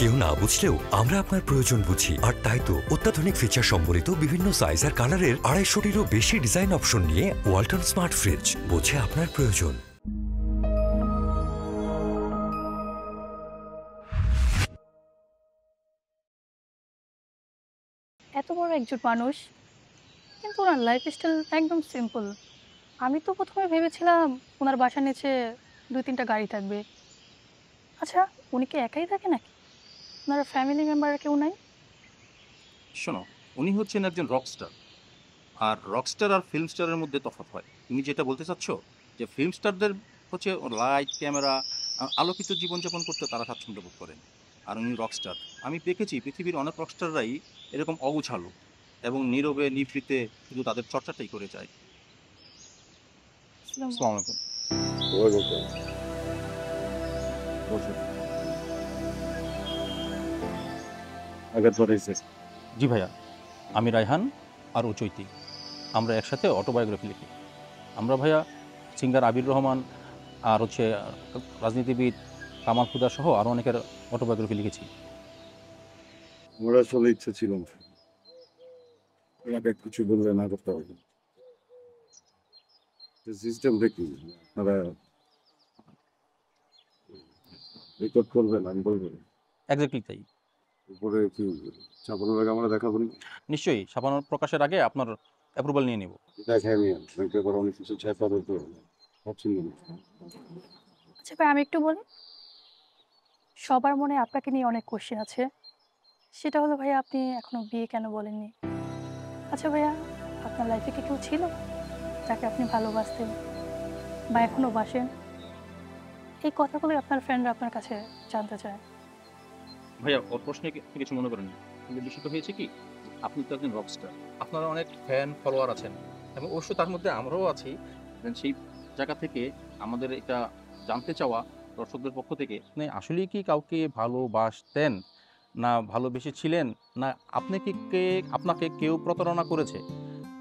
কেউ না বুঝলেও আমরা আপনার প্রয়োজন বুঝি, আর তাই তো অত্যাধুনিক ফিচার সম্বলিত বিভিন্ন সাইজ আর কালারের 250-টিরও বেশি ডিজাইন অপশন নিয়ে ওয়ালটন স্মার্ট ফ্রিজ বোঝে আপনার প্রয়োজন। এত বড় একজন মানুষ, কিন্তু ওনার লাইফস্টাইল একদম সিম্পল। আমি তো প্রথমে ভেবেছিলাম ওনার বাসার নিচে 2-3টা গাড়ি থাকবে। আচ্ছা, উনি কি একাই থাকে নাকি ওনার ফ্যামিলি মেম্বার কেউ নাই? শোনো, উনি হচ্ছেন একজন রকস্টার। আর রকস্টার আর ফিল্ম স্টারের মধ্যে তফাৎ হয়। তুমি যেটা বলতে চাচ্ছ যে ফিল্ম স্টারদের হচ্ছে লাইট ক্যামেরা আলোকিত জীবনযাপন করতে তারা স্বাচ্ছন্দ্য বোধ করেন, আর উনি রকস্টার। আমি দেখেছি পৃথিবীর অনেক রকস্টাররাই এরকম অগুছালো এবং নীরবে নিভৃতে শুধু তাদের চর্চাটাই করে যায়। আসসালামু আলাইকুম। জি ভাইয়া, আমি রায়হান আর ও চৈতি, আমরা একসাথে অটোবায়োগ্রাফি লিখি। আমরা ভাইয়া সিঙ্গার আবির রহমান আর হচ্ছে রাজনীতিবিদ কামাল খুদা সহ আরও অনেকের অটোবায়োগ্রাফি লিখেছি। আমার আসলে ইচ্ছা ছিল না কিছু বললে না করতে হবে। সিস্টেমটা কি আপনারা রেকর্ড করবেন? আমি বলবেন এক্স্যাক্টলি তাই। উপরে কি ছাপানোর আগে আমরা দেখাবো? নিশ্চয়ই, ছাপানোর প্রকাশের আগে আপনার অ্যাপ্রুভাল নিয়ে নেব। দেখাই আমি পেপার অনেক কিছু ছাপাবে তো ভাবছি না। আচ্ছা ভাই, আমি একটু বলি, সবার মনে আপনাকে নিয়ে অনেক কোশ্চেন আছে। সেটা হলো ভাইয়া, আপনি এখনো বিয়ে কেন বলেননি? আচ্ছা ভাইয়া, আপনার লাইফে কি কেউ ছিল যাকে আপনি ভালোবাসতেন বা এখনো বাসেন? এই কথাগুলোই আপনার ফ্রেন্ডরা আপনার কাছে জানতে চায়। ভাইয়া, ওর প্রশ্নে কিছু মনে করেন না, কিন্তু বিষয়টা হয়েছে কি, আপনি তো একজন রকস্টার, আপনারা অনেক ফ্যান ফলোয়ার আছেন এবং অবশ্য তার মধ্যে আমরাও আছি। সেই জায়গা থেকে আমাদের এটা জানতে চাওয়া দর্শকদের পক্ষ থেকে, আপনি আসলে কি কাউকে ভালোবাসতেন, না ভালোবেসেছিলেন, না আপনাকে কেউ প্রতারণা করেছে?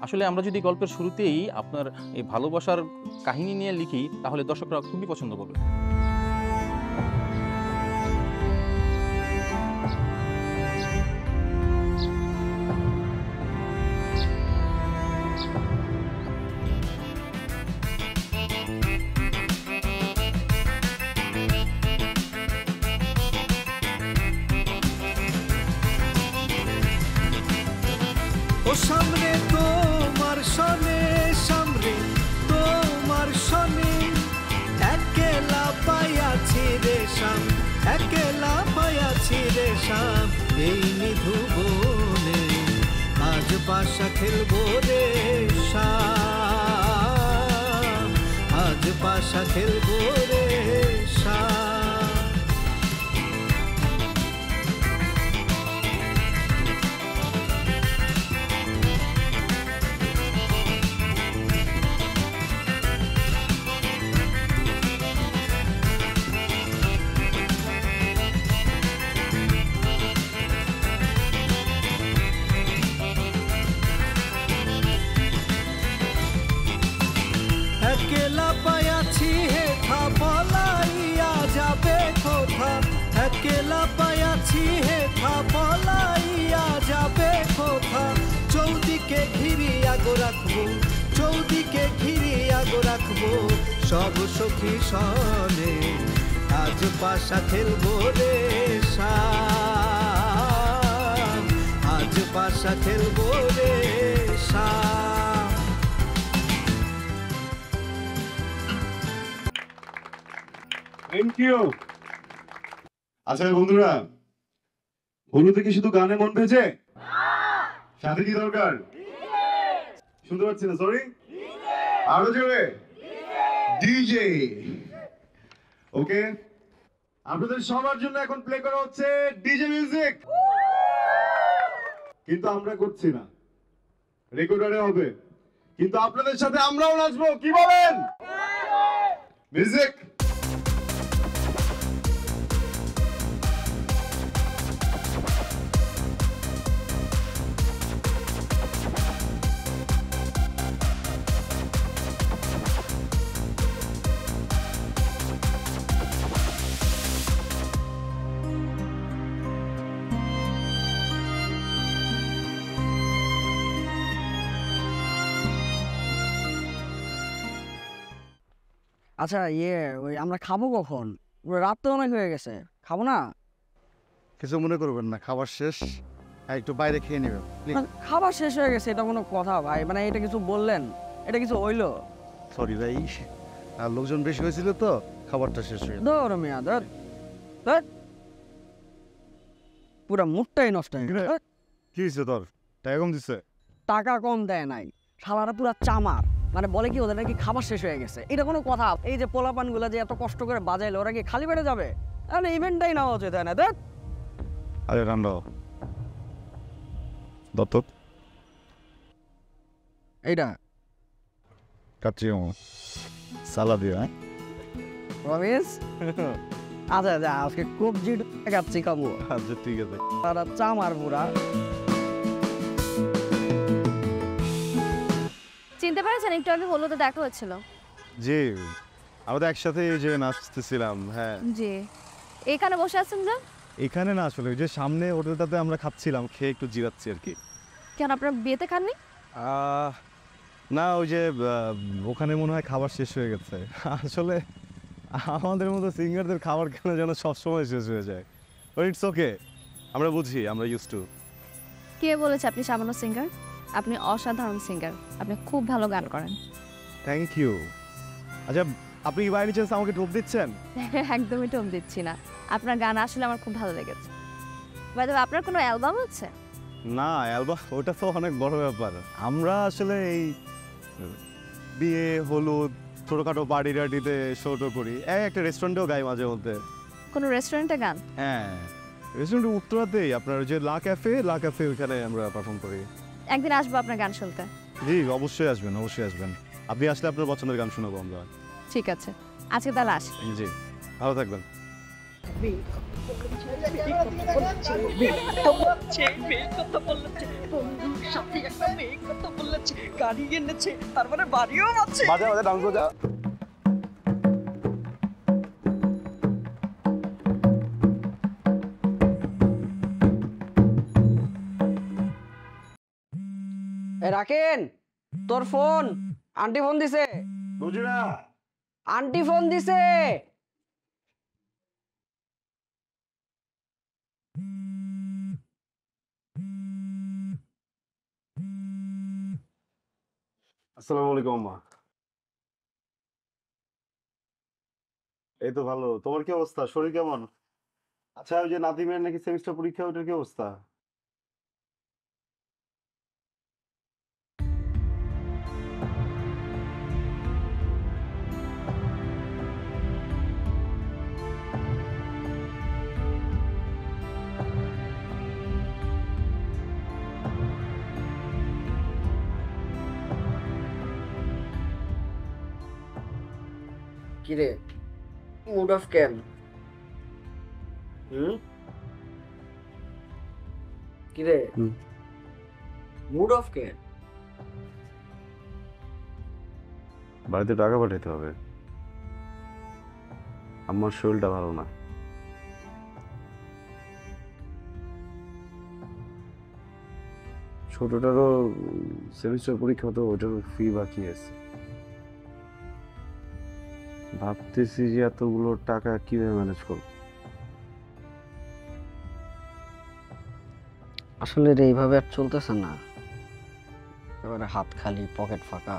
আসলে আমরা যদি গল্পের শুরুতেই আপনার এই ভালোবাসার কাহিনী নিয়ে লিখি, তাহলে দর্শকরা খুবই পছন্দ করবে। ও সামনে তোমার সনে, সামনে তোমার সনে, একলা পাইয়াছি রে শাম, একলা পাইয়াছি রে শাম, এই নিধুবনে আজ পাশা খেলবো রে শাম, আজ পাশা খেলবো রে শাম। একলা পায়াছি হেথা পলাইয়া যাবে কোথা, একলা পায়াছি হেথা পলাইয়া যাবে কোথা, চৌদিকে ঘিরিয়া গো রাখবো, চৌদিকে ঘিরিয়া গো রাখবো সব সখী সনে, আজ পাশা খেলবো রে শাম, আজ পাশা খেলবো রে শাম। Thank you. আচ্ছা বন্ধুরা, হলুদে কি শুধু গানে মন ভেজে? সাথে কি দরকার? শুনতে পাচ্ছি না, সরি। আরো জোরে, ডিজে। ওকে, আপনাদের সবার জন্য এখন প্লে করা হচ্ছে ডিজে মিউজিক। কিন্তু আমরা করছি না, রেকর্ডারে হবে, কিন্তু আপনাদের সাথে আমরাও নাচবো। কি বলেন? মিউজিক। আচ্ছা ওই আমরা খাবো কখন? রাত তো অনেক হয়ে গেছে, খাবো না? কিছু মনে করবেন না, খাবার শেষ, একটু বাইরে খেয়ে নেবেন। খাবার শেষ হয়ে গেছে এটা কোনো কথা ভাই? মানে এটা কিছু বললেন, এটা কিছু হইলো? সরি ভাই, আর লোকজন বেশি হয়েছিল তো খাবারটা শেষ হয়ে গেছে। ধর মিয়া ধর, পুরা মুডটাই নষ্ট হয়ে গেছে। কি হয়েছে তোর? টাকা কম দিচ্ছে? টাকা কম দেয় নাই, শালারা পুরা চামার। মানে বলে কি ওদের নাকি খাবার শেষ হয়ে গেছে, এটা কোনো কথা? এই যে পোলাপান গুলা যে এত কষ্ট করে বাজাইলো, ওরা কি খালি পেটে যাবে? তাহলে ইভেন্টটাই নেওয়া উচিত, তাই না? দেখ আরে রান্না দত্তক এইটা কাচ্চি সালাদ দিয়ে, হ্যাঁ রমেশ। আচ্ছা আচ্ছা, আজকে কবজি কাচ্ছি খাবো। আচ্ছা ঠিক আছে। তারা চামার পুরা। চিনতে পারছেন? একটু আগে হলো তো দেখা হচ্ছিল। জি, আমরা তো একসাথে এই যে নাচতেছিলাম। হ্যাঁ জি, এখানে বসে আছেন না? এখানে না, আসলে ওই যে সামনে হোটেলটাতে আমরা খাচ্ছিলাম, খেয়ে একটু জিরাচ্ছি আর কি। কেন আপনার বিয়েতে খাননি? না, ওই যে ওখানে মনে হয় খাবার শেষ হয়ে গেছে। আসলে আমাদের মতো সিঙ্গারদের খাবার কেন যেন সবসময় শেষ হয়ে যায়। ইটস ওকে, আমরা বুঝি, আমরা ইউজ টু। কে বলেছে আপনি সামান্য সিঙ্গার? আপনি অসাধারণ সিঙ্গার, আপনি খুব ভালো গান করেন। Thank you. আচ্ছা, আপনি কি বাইরে চান্স আমাকে টোপ দিচ্ছেন? একদমই টোপ দিচ্ছি না, আপনার গান আসলে আমার খুব ভালো লেগেছে। বাই দ্য ওয়ে, আপনার কোনো অ্যালবাম আছে? না, অ্যালবাম ওটা তো অনেক বড় ব্যাপার। আমরা আসলে এই বিয়ে, হলুদ, ছোটোখাটো পার্টি টার্টিতে শোটো করি, একটা রেস্টুরেন্টেও গাই মাঝে মধ্যে। কোনো রেস্টুরেন্টে গান? হ্যাঁ, রেস্টুরেন্ট উত্তরাতেই, আপনার যে লা ক্যাফে ওইখানে আমরা পারফর্ম করি। একদিন আসবো আপনার গান শুনতে। জি, অবশ্যই আসবেন, অবশ্যই আসবেন। আপনি আসলে আপনার পছন্দের গান শোনাবো আমরা। ঠিক আছে, আজকে তাহলে আসি। জি, ভালো থাকবেন। রাখেন তোর ফোন, আন্টি ফোন দিছে। বুঝি না, আন্টি ফোন দিছে। আসসালামু আলাইকুম আম্মা। এই তো ভালো, তোমার কি অবস্থা? শরীর কেমন? আচ্ছা, ওই যে নাদিমের নাকি সেমিস্টার পরীক্ষা, ওটার কি অবস্থা? কিরে, মুড অফ কেন? কিরে, মুড অফ কেন? বাড়িতে টাকা পাঠাতে হবে, আমার শরীরটা ভালো না। ছোটটারও সেমিস্টার পরীক্ষা, তো ওটারও ফি বাকি আছে। ভাবতেছি যে এতগুলো টাকা কিভাবে ম্যানেজ করব। আসলে রে, এইভাবে আর চলতেছে না। এবারে হাত খালি, পকেট ফাঁকা।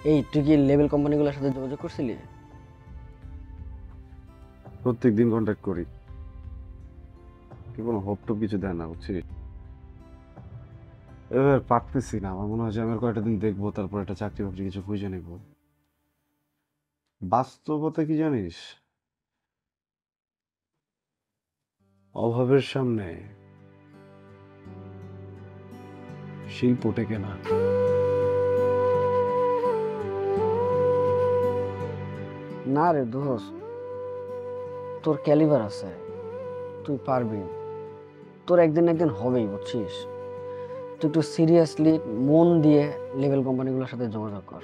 এই তুই কি লেভেল কোম্পানিগুলোর সাথে যোগাযোগ করছিলি? প্রত্যেকদিন কন্ট্যাক্ট করি, কি কোনো হোপ টোপ কিছু দেয় না, বুঝছিস? এবার পারতেছি না, আমার মনে হয় যে আমি আর কয়েকটা দিন দেখবো, তারপর একটা চাকরি বাকরি কিছু খুঁজে নেব। বাস্তবতা কি জানিস, অভাবের সামনে শিল্প টেকে না। না রে দোস্ত, তোর ক্যালিবার আছে, তুই পারবি, তোর একদিন একদিন হবেই, বুঝছিস? তুই একটু সিরিয়াসলি মন দিয়ে লেভেল কোম্পানিগুলোর সাথে যোগাযোগ কর।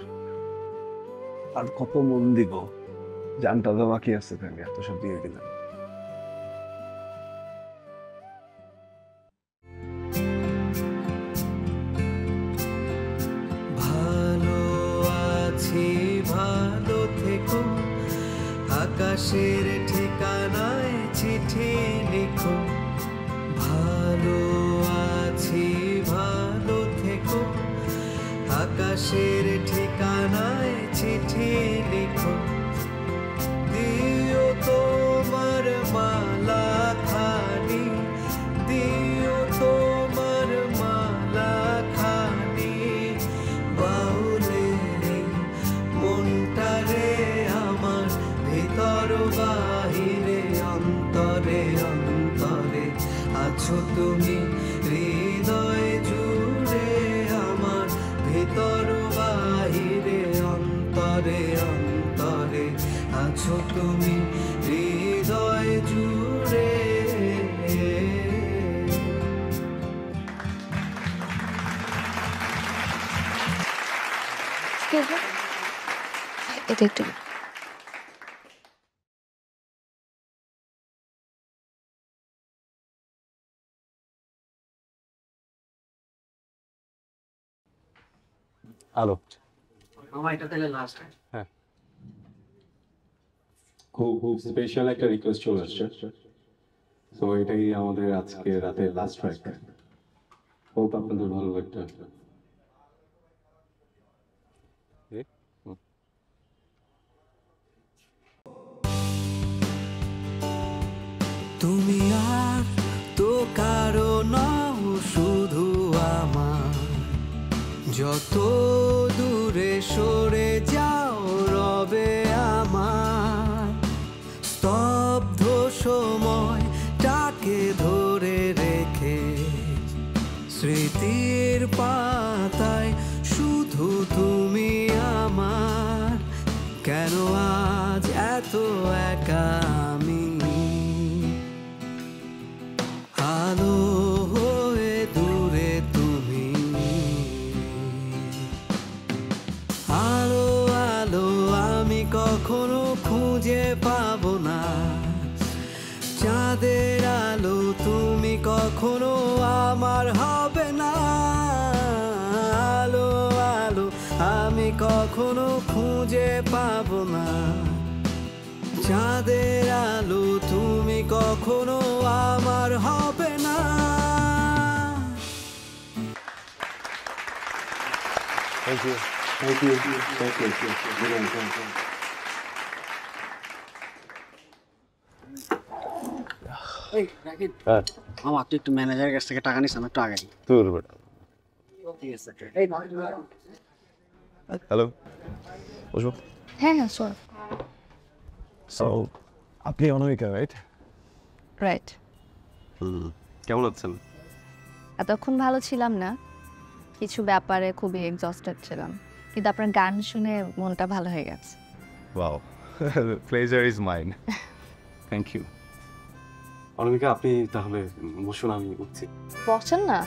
আর কত মন দিব, জানটা তো বাকি আছে, তাহলে এত সব দিয়ে দিলাম। ভালো আকাশের ঠিকানায় চিঠি লিখো, ভালো আছি ভালো থেকো। আকাশের ঠিকানায় চিঠি লিখো, দিও তোমার মালা খানি, দিও তোমার মালা খানি। বাউলের এই মনটারে আমার, ভিতর বাহিরে অন্তরে অন্তরে আছো তুমি, হৃদয় জুড়ে আমার, ভিতর বাহিরে অন্তরে অন্তরে আছো তুমি, হৃদয় জুড়ে। এটা একটু হ্যালো, আমার এটা তাহলে লাস্ট। খুব খুব স্পেশাল একটা রিকোয়েস্ট চলে আসছে, তো এটাই আমাদের আজকে রাতে লাস্ট ট্র্যাক। হোপ আপনাদের ভালো লাগবে। তুমি আর তো কারো নও, শুধু আমার। যত দূরে সরে যাও রবে আমার, স্তব্ধ সময়টাকে ধরে রেখে স্মৃতির পাতায় শুধু তুমি আমার। কেন আজ এত একা আমি, আলো হয়ে দূরে তুমি। আলো আলো আমি কখনো খুঁজে পাবো না, চাঁদের আলো তুমি কখনো আমার হবে না। আলো আলো আমি কখনো খুঁজে পাবো না, চাঁদের আলো তুমি কখনো আমার হবে না। Thank you, thank you, thank you. এই রাকিব, আমার তুই একটু ম্যানেজারের কাছ থেকে টাকা নিস, আমি একটু আগে নিই। তোর বেটা। ঠিক আছে। এই হ্যালো, বসো। হ্যাঁ হ্যাঁ শোন। সো আপনি অনামিকা, রাইট? রাইট। কেমন আছেন? এতক্ষণ ভালো ছিলাম না, কিছু ব্যাপারে খুবই এক্সস্টেড ছিলাম, কিন্তু আপনার গান শুনে মনটা ভালো হয়ে গেছে। Wow, pleasure is mine. Thank you. Anamika, আপনি তাহলে বসুন, আমি উঠছি। বসেন না।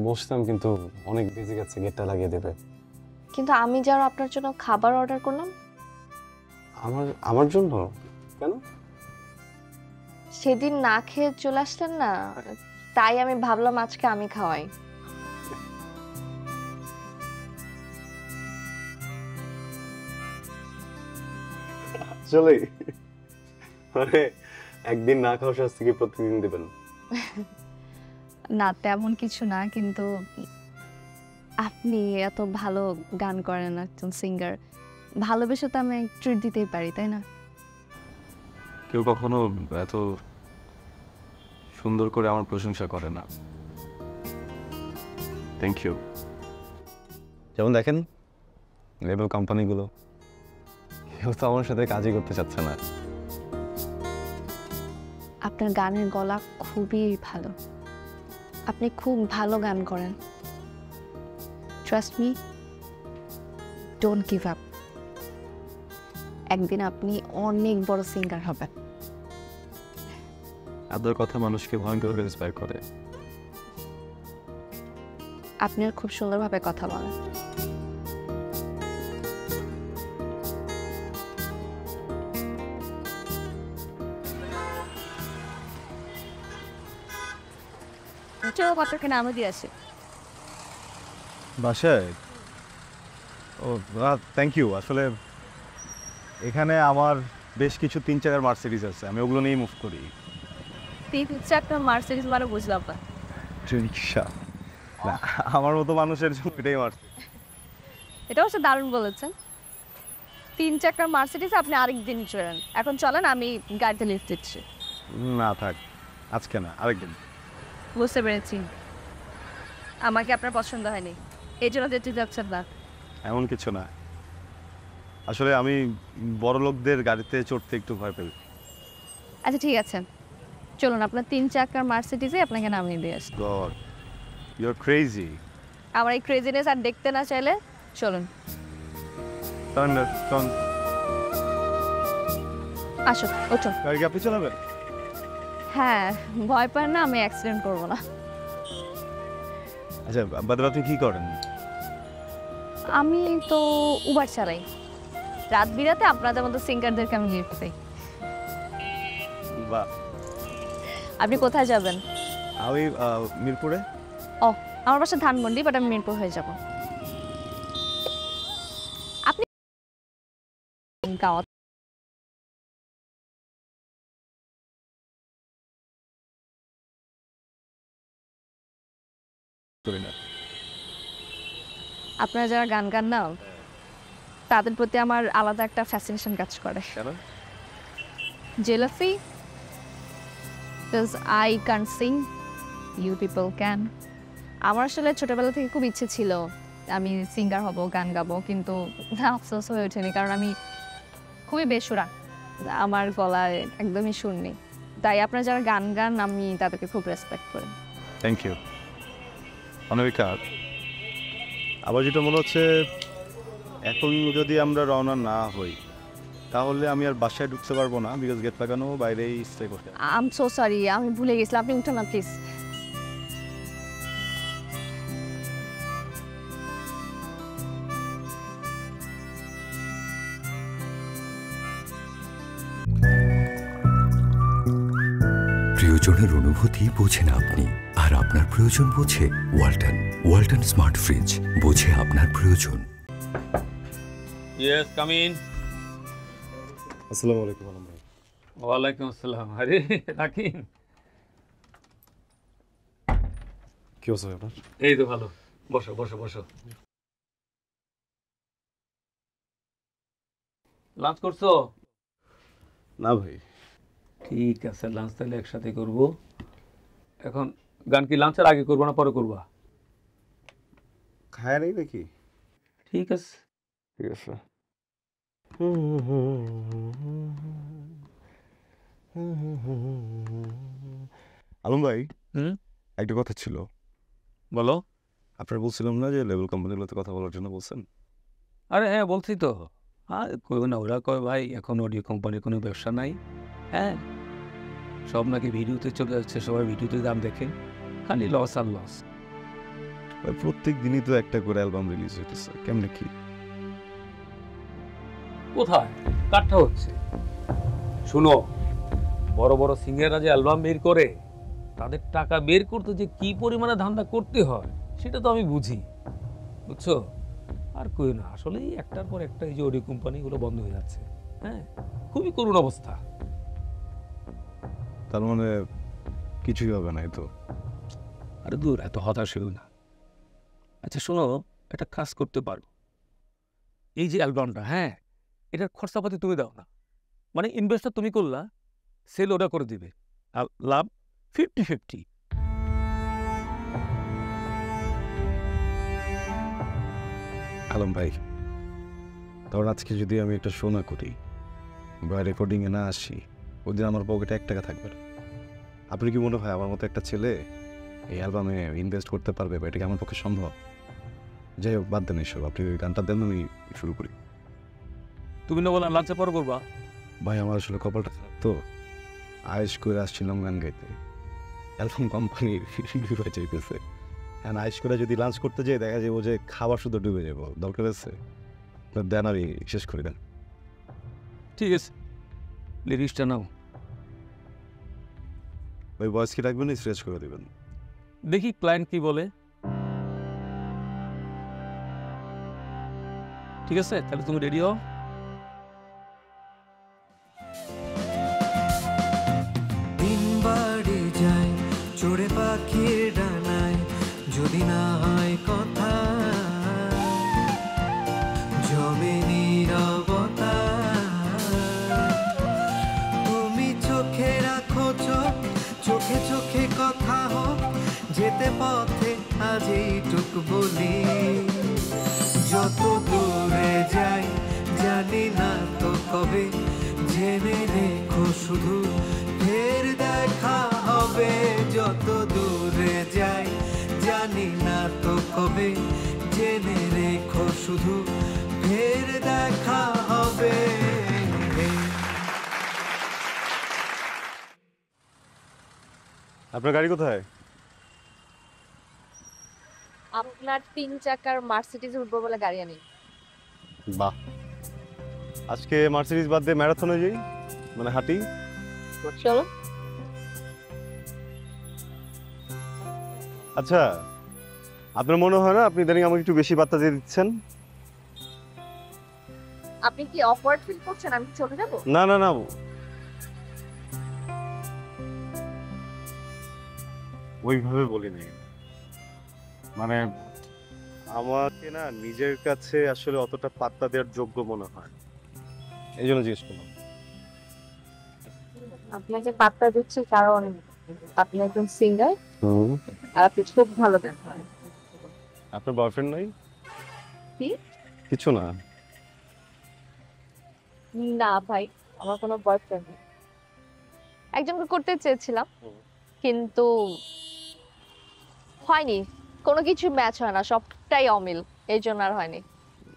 বসতাম, কিন্তু অনেক বেজে গেছে, গেটটা লাগিয়ে দেবে। কিন্তু আমি যারা আপনার জন্য খাবার অর্ডার করলাম, আমার জন্য কেন? সেদিন না খেয়ে চলে আসলেন না, তাই আমি ভাবলাম আজকে আমি খাওয়াই। আসলে মানে একদিন না খাওয়ার শাস্তি কি প্রতিদিন দেবেন? না তেমন কিছু না, কিন্তু আপনি এত ভালো গান করেন, একজন সিঙ্গার, ভালোবেসে তো আমি ট্রিট দিতেই পারি, তাই না? কেউ কখনো এত সুন্দর করে আমার প্রশংসা করে না। Thank you. যেমন দেখেন লেবেল কোম্পানিগুলো, কেউ তো আমার সাথে কাজই করতে চাচ্ছে না। আপনার গানের গলা খুবই ভালো, আপনি খুব ভালো গান করেন। Trust me, don't give up. একদিন আপনি অনেক বড় সিঙ্গার হবেন। আপনার কথা মানুষকে ভয়ঙ্কর ইন্সপায়ার করে। আপনি খুব সুন্দরভাবে কথা বলেন। চলো পাত্রকে নামও দিয়ে আসে। বাসায় ও থ্যাংক ইউ। আসলে এখানে আমার বেশ কিছু 3 চাকার মার্সিডিজ আছে, আমি ওগুলো নিয়েই মুভ করি। 3 চাকার মার্সিডিজ মানে বুঝলাম না। রিক্সা না, আমার মতো মানুষের জন্য এটাই মার্সিডিজ। এটা অবশ্য দারুণ বলেছেন। 3 চাকার মার্সিডিজ আপনি আরেকদিন চলেন, এখন চলেন আমি গাড়িতে লিফট দিচ্ছি। না থাক, আজকে না, আরেকদিন। বুঝতে পেরেছি, আমাকে আপনার পছন্দ হয়নি, এই জন্য যেতে যাচ্ছেন না। এমন কিছু না, আসলে আমি বড় লোকদের গাড়িতে চড়তে একটু ভয় পাই। আচ্ছা ঠিক আছে, চলুন আপনার 3 চাকার মার্সিডিজে আপনাকে নামিয়ে দিয়ে আসি। God, you are crazy. আমার এই ক্রেজিনেস আর দেখতে না চাইলে চলুন। চল, আসো, ওঠো। গাড়ি কি আপনি চালাবেন? হ্যাঁ, ভয় পান না, আমি অ্যাক্সিডেন্ট করবো না। আচ্ছা, বাদে আপনি কি করেন? আমি তো উবার চালাই, রাত বিরাতে আপনাদের মতো সিঙ্গারদেরকে আমি লিফট দিই। বা আপনি কোথায় যাবেন? আমি মিরপুরে। ও, আমার বাসা ধানমন্ডি, বাট আমি মিরপুর হয়ে যাব। আপনি গাঁও করি না। আপনারা যারা গান গান না, তাদের প্রতি আমার আলাদা একটা ফ্যাসিনেশন কাজ করে। কেন? Jealousy? Because I can't sing, you people can. আমার আসলে ছোটবেলা থেকে খুব ইচ্ছে ছিল আমি সিঙ্গার হব, গান গাবো, কিন্তু আফসোস হয়ে ওঠেনি, কারণ আমি খুবই বেসুরা, আমার গলায় একদমই সুর নেই। তাই আপনারা যারা গান গান, আমি তাদেরকে খুব রেসপেক্ট করি। থ্যাংক ইউ অনামিকা। আবার যেটা মনে হচ্ছে, এখন যদি আমরা রওনা না হই তাহলে আমি আর বাসায় ঢুকতে পারবো না, বিকজ গেট লাগানো, বাইরেই স্টে করতে। আই এম সো সরি, আমি ভুলে গেছিলাম, আপনি উঠুন না প্লিজ। প্রিয়জনের অনুভূতি বোঝেন আপনি, আর আপনার প্রয়োজন বোঝে ওয়ালটন। ওয়ালটন স্মার্ট ফ্রিজ, বোঝে আপনার প্রয়োজন। Yes, come in. আসসালামু আলাইকুম আলম ভাই। ওয়ালাইকুম আসসালাম। আরে রাকিন, কি অবস্থা আপনার? এই তো ভালো, বসো বসো বসো। লাঞ্চ করছো? না ভাই। ঠিক আছে, লাঞ্চ তাহলে একসাথে করব। এখন গান কি লাঞ্চের আগে করবো না পরে করবা? খায় নেই নাকি? ঠিক আছে ঠিক আছে। আলম ভাই, একটা কথা ছিল। বলো। আপনার বলছিলাম না যে লেভেল কোম্পানিগুলোতে কথা বলার জন্য বলছেন? আরে হ্যাঁ, বলছি তো। আর কই না, ওরা কয় ভাই এখন অডিও কোম্পানির কোনো ব্যবসা নাই। হ্যাঁ, সব নাকি ভিডিওতে চলে যাচ্ছে, সবাই ভিডিওতে দাম দেখে, খালি লস আর লস। প্রত্যেক দিনই তো একটা করে অ্যালবাম রিলিজ হইতেছে, কেমনে কি? কোথায় কাঠটা হচ্ছে? শুনো, বড় বড় সিঙ্গাররা যে অ্যালবাম বের করে, তাদের টাকা বের করতে যে কি পরিমাণে ধান্দা করতে হয় সেটা তো আমি বুঝি, বুঝছো? আর কই না, আসলেই একটার পর একটা এই যে অডিও কোম্পানিগুলো বন্ধ হয়ে যাচ্ছে। হ্যাঁ, খুবই করুণ অবস্থা। তার মানে কিছুই হবে না, এই তো? আরে দূর, এত হতাশ হইও না। আচ্ছা শোনো, একটা কাজ করতে পারো। এই যে অ্যালবামটা, হ্যাঁ, এটার খরচাপাতি তুমি দাও না, মানে ইনভেস্টটা তুমি করলা, সেল ওরা করে দিবে, আর লাভ 50-50। আলম ভাই, ধর আজকে যদি আমি একটা শো না করি বা রেকর্ডিংয়ে না আসি, ওদিন আমার পকেটে 1 টাকা থাকবে না। আপনি কি মনে হয় আমার মতো একটা ছেলে এই অ্যালবামে ইনভেস্ট করতে পারবে, বা এটা কি আমার পক্ষে সম্ভব? যাই হোক, বাদ দেন এসব, আপনি ওই গানটা দেন, আমি শুরু করি। তুমি না বলা লাঞ্চে পর করবা? ভাই আমার আসলে কপালটা খারাপ তো, আয়েশ করে আসছিলাম গান গাইতে, অ্যালবাম কোম্পানির রিভিউ হয়ে চাইতেছে। হ্যাঁ, আয়েশ করে যদি লাঞ্চ করতে যাই, দেখা যাবো যে খাবার শুধু ডুবে যাবো। দরকার আছে দেন, আমি শেষ করে দেন। ঠিক আছে, লিরিক্সটা নাও। ওই ভয়েস কি রাখবেন, শেষ করে দেবেন। দেখি ক্লায়েন্ট কি বলে। ঠিক আছে, তাহলে তুমি রেডি হও। দিন বাড়ি যায় চড়ে পাখির ডানায়, যদি না হয় কথা জমে নীরবতা। তুমি চোখে রাখো চোখ, চোখে চোখে কথা হোক, যেতে পথে আজ এইটুক বলি, যত দূরে যাই জানি না তো কবে, জেনে রেখো শুধু ফের দেখা হবে। যত দূরে যাই জানি না তো কবে, জেনে রেখো শুধু ফের দেখা হবে। আপনার গাড়ি কোথায়? আপনার 3 চাকার মার্সিডিজ উঠবো বলে গাড়ি আনি। বাহ, আজকে মার্সিডিজ বাদ দিয়ে ম্যারাথনে যাই, মানে হাঁটি। চলো। আচ্ছা, আপনার মনে হয় না আপনি ইদানিং আমাকে একটু বেশি বার্তা দিয়ে দিচ্ছেন? আপনি কি অকওয়ার্ড ফিল করছেন আমি চলে যাব? না না না, ওইভাবে বলিনি। মানে আমাকে না নিজের কাছে আসলে অতটা পাত্তা দেওয়ার যোগ্য মনে হয়, এই জন্য জিজ্ঞেস করলাম। আপনাকে পাত্তা দিচ্ছি কারণ আপনি একজন সিঙ্গার আর আপনি খুব ভালো গান করেন। আপনার বয়ফ্রেন্ড নাই? কি? কিছু না। না ভাই, আমার কোনো বয়ফ্রেন্ড নেই। একজনকে করতে চেয়েছিলাম কিন্তু হয়নি, কোনো কিছু ম্যাচ হয় না, সবটাই অমিল, এই জন্য আর হয়নি।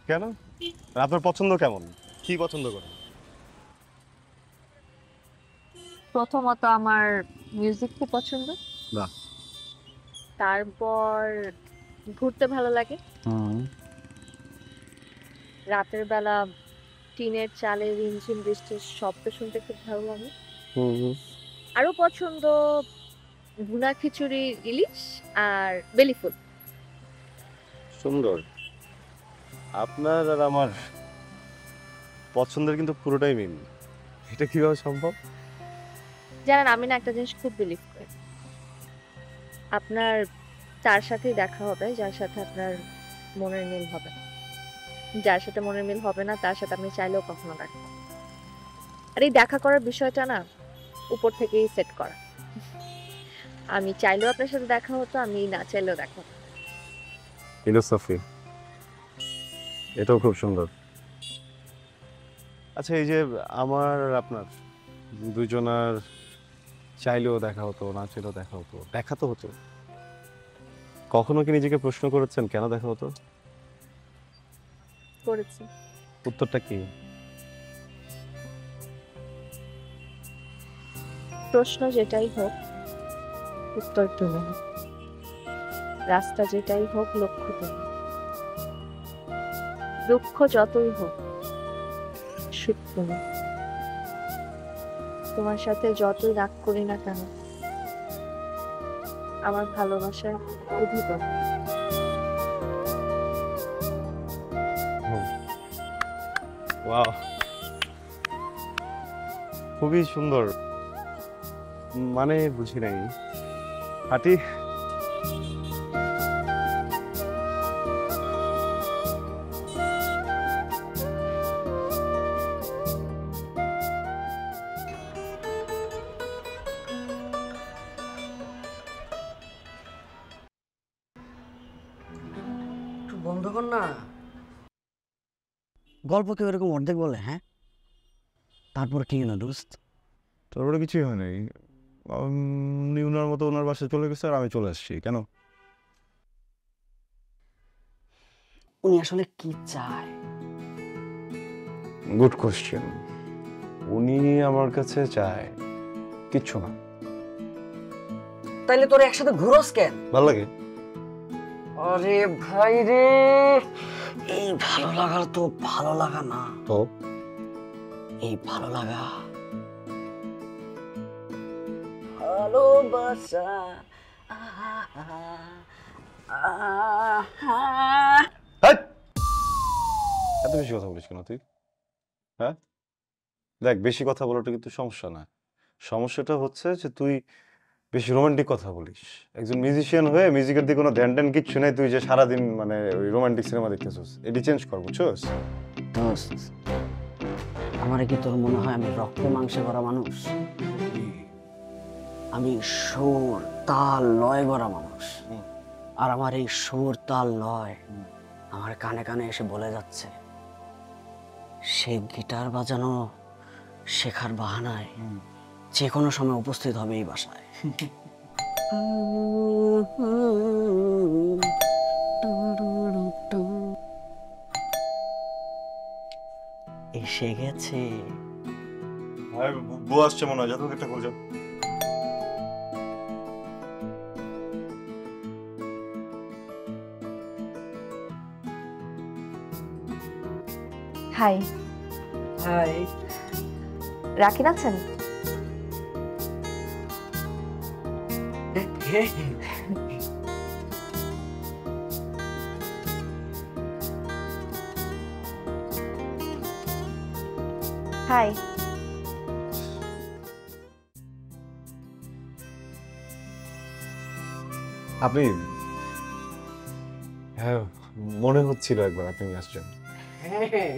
কেন? আপনার পছন্দ কেমন, কি পছন্দ করেন? প্রথমত আমার মিউজিক খুব পছন্দ, বাহ। তারপর ঘুরতে ভালো লাগে, রাতের বেলা টিনের চালে রিমঝিম বৃষ্টির শব্দ শুনতে খুব ভালো লাগে। আরো পছন্দ ভুনা খিচুড়ি, ইলিশ আর বেলি ফুল। সুন্দর। আপনার আর আমার পছন্দের কিন্তু পুরোটাই মিল, এটা কিভাবে সম্ভব? জানেন, আমি না একটা জিনিস খুব বিলিভ করি, আপনার তার সাথেই দেখা হবে যার সাথে আপনার মনের মিল হবে, যার সাথে মনের মিল হবে না তার সাথে আপনি চাইলেও কখনো দেখা। আর এই দেখা করার বিষয়টা না উপর থেকেই সেট করা। আমি চাইলেও আপনার সাথে দেখা হতো, আমি না চাইলেও দেখা হতো। ফিলোসফি, এটাও খুব সুন্দর। আচ্ছা, এই যে আমার আপনার দুজনার চাইলেও দেখা হতো, না চাইলেও দেখা হতো, দেখা তো হতো, কখনো কি নিজেকে প্রশ্ন করেছেন কেন দেখা হতো? করেছি। উত্তরটা কি? প্রশ্ন যেটাই হোক উত্তর তুমি, রাস্তা যেটাই হোক লক্ষ্য তুমি, দুঃখ যতই হোক সুখ তুমি, তোমার সাথে যতই রাগ করি না কেন আমার ভালোবাসার অধিকার। ওয়াও, খুবই সুন্দর। মানে বুঝি নাই। হাঁটি। একটু বন্ধ কর না। গল্প কেউ এরকম অর্ধেক বলে? হ্যাঁ, তারপর কি না দোস্ত? তারপরে কিছুই হয় নাই, উনি ওনার মতো ওনার বাসায় চলে গেছে আর আমি চলে আসছি। কেন? উনি আসলে কি চায়? Good question. উনি আমার কাছে চায় কিচ্ছু না। তাইলে তোর একসাথে ঘুরোস কেন? ভালো লাগে। আরে ভাই রে, এই ভালো লাগার তো ভালো লাগা না, তো এই ভালো লাগা ভালোবাসা। এত বেশি কথা বলিস কেন তুই? হ্যাঁ, দেখ বেশি কথা বলাটা কিন্তু সমস্যা না। সমস্যাটা হচ্ছে যে তুই বেশি রোমান্টিক কথা বলিস। একজন মিউজিশিয়ান হয়ে মিউজিকের দিকে কোনো ধ্যান ট্যান কিচ্ছু নেই, তুই যে সারাদিন মানে ওই রোমান্টিক সিনেমা দেখতেছিস, এটি চেঞ্জ কর, বুঝছস? দোস্ত, আমারে কি তোর মনে হয় আমি রক্তে মাংসে ভরা মানুষ? আমি সুর তাল লয় ভরা মানুষ। আর আমার এই সুর তাল লয় আমার কানে কানে এসে বলে যাচ্ছে, সে গিটার বাজানো শেখার বাহানায় যে কোনো সময় উপস্থিত হবে এই বাসায়। এসে গেছে। বউ আসছে মনে হয়, যত একটা করে যাও। High, high. রাকিব আছেন? হাই। আপনি, হ্যাঁ মনে হচ্ছিল একবার আপনি আসছেন। হ্যাঁ,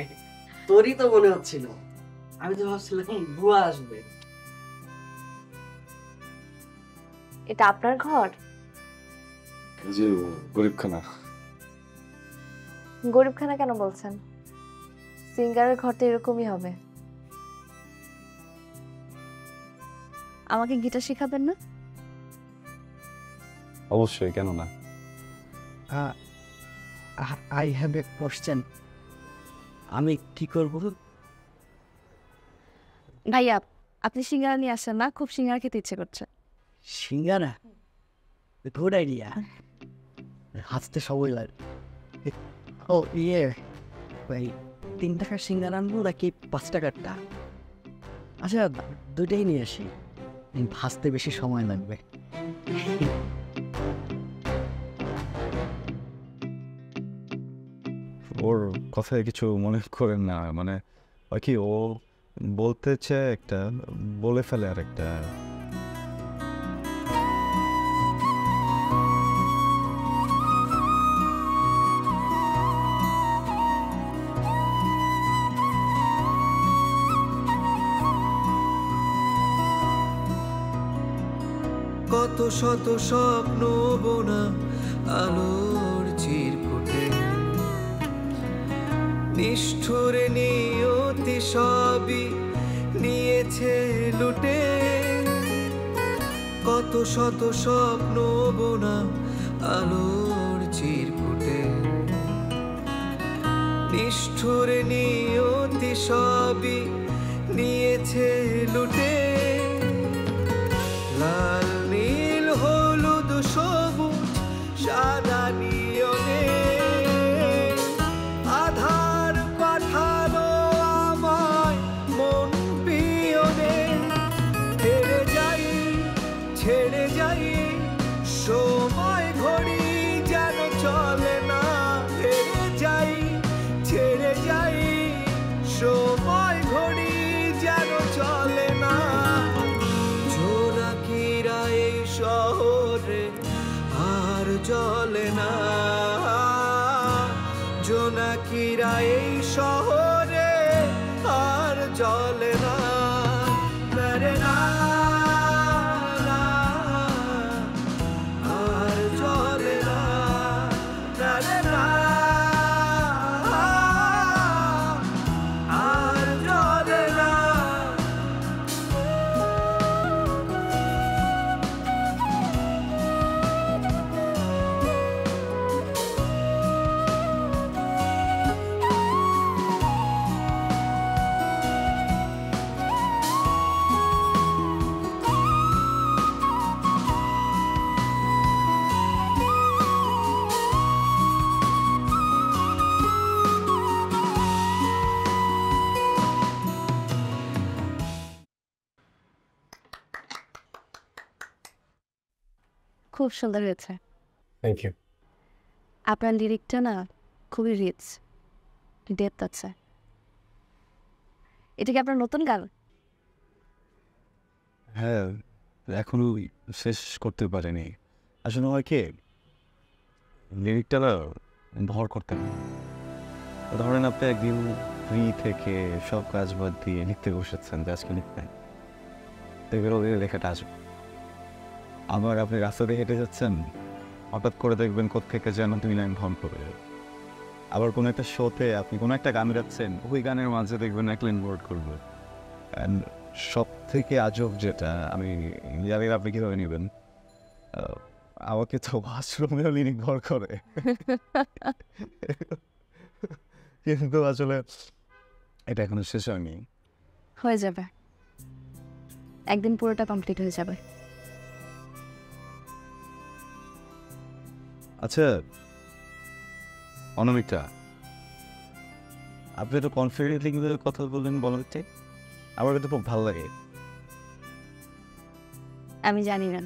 তোরই তো মনে হচ্ছিল। আমি তো ভাবছিলাম বুয়া আসবে। এটা আপনার ঘর? জি, গরিবখানা। গরিবখানা কেন বলছেন? সিঙ্গারের ঘর তো এরকমই হবে। আমাকে গিটার শেখাবেন না? অবশ্যই, কেন না। I have a question. আমি কি করব? ভাইয়া, আপনি সিঙ্গারা নিয়ে আসেন না, খুব সিঙ্গারা খেতে ইচ্ছে করছে। সিঙ্গারা? Good idea. হাসতে সবই লাগে। ও ইয়ে, ভাই 3 টাকার সিঙ্গারা আনবো নাকি 5 টাকারটা? আচ্ছা, দুইটাই নিয়ে আসি, ভাজতে বেশি সময় লাগবে। ওর কথায় কিছু মনে করেন না, মানে ওই কি ও বলতে চায় একটা, বলে ফেলে আর একটা। কত শত স্বপ্ন বোনা আলোর চিরকুটে, নিষ্ঠুরে নিয়তি সবই নিয়েছে লুটে। কত শত স্বপ্ন বোনা আলোর চিরকুটে, নিষ্ঠুরে নিয়তি সবই নিয়েছে লুটে। লাল নীল হলুদ সবুজ সাদা নিয়নে আধার পাঠালো আমায় মন পিয়নে। ছেড়ে যাই ছেড়ে যাই সময় ঘড়ি যেন চলে না। ছেড়ে যাই ছেড়ে যাই সময় ঘড়ি যেন চলে না। জোনাকিরা এই শহরে আর জ্বলে না। জোনাকিরা এই শহরে আর জ্বলে না। মেরে না না, আর জ্বলে না। মেরে না, আর জ্বলে না। খুব সুন্দর হয়েছে। Thank you. আপনার লিরিকটা না খুবই রিচ। ডেপথ আছে। এটা কি আপনার নতুন গান? হ্যাঁ, এখনো শেষ করতে পারিনি। আসলে হয় কি, লিরিকটা না ভর করতে হবে। ধরেন আপনি একদিন ফ্রি থেকে সব কাজ বাদ দিয়ে লিখতে বসেছেন যে আজকে লিখবেন, দেখবেন ওদের লেখাটা আসবে। আবার আপনি রাস্তা দিয়ে হেঁটে যাচ্ছেন, হঠাৎ করে দেখবেন কোত্থেকে যেন 2 লাইন ভন করে। আবার কোনো একটা শোতে আপনি কোনো একটা গান গাচ্ছেন, ওই গানের মাঝে দেখবেন 1 লাইন ওয়ার্ড করবে। অ্যান্ড সব থেকে আজব যেটা, আমি জানি না আপনি কীভাবে নেবেন, আমাকে তো ওয়াশরুমেও লিরিক ভর করে। কিন্তু আসলে এটা এখনো শেষ হয়নি। হয়ে যাবে, একদিন পুরোটা কমপ্লিট হয়ে যাবে। আচ্ছা অনামিকা, আপনি তো কনফিডেন্টলি কথা বললেন বলতে, আমার কিন্তু খুব ভালো লাগে। আমি জানি না,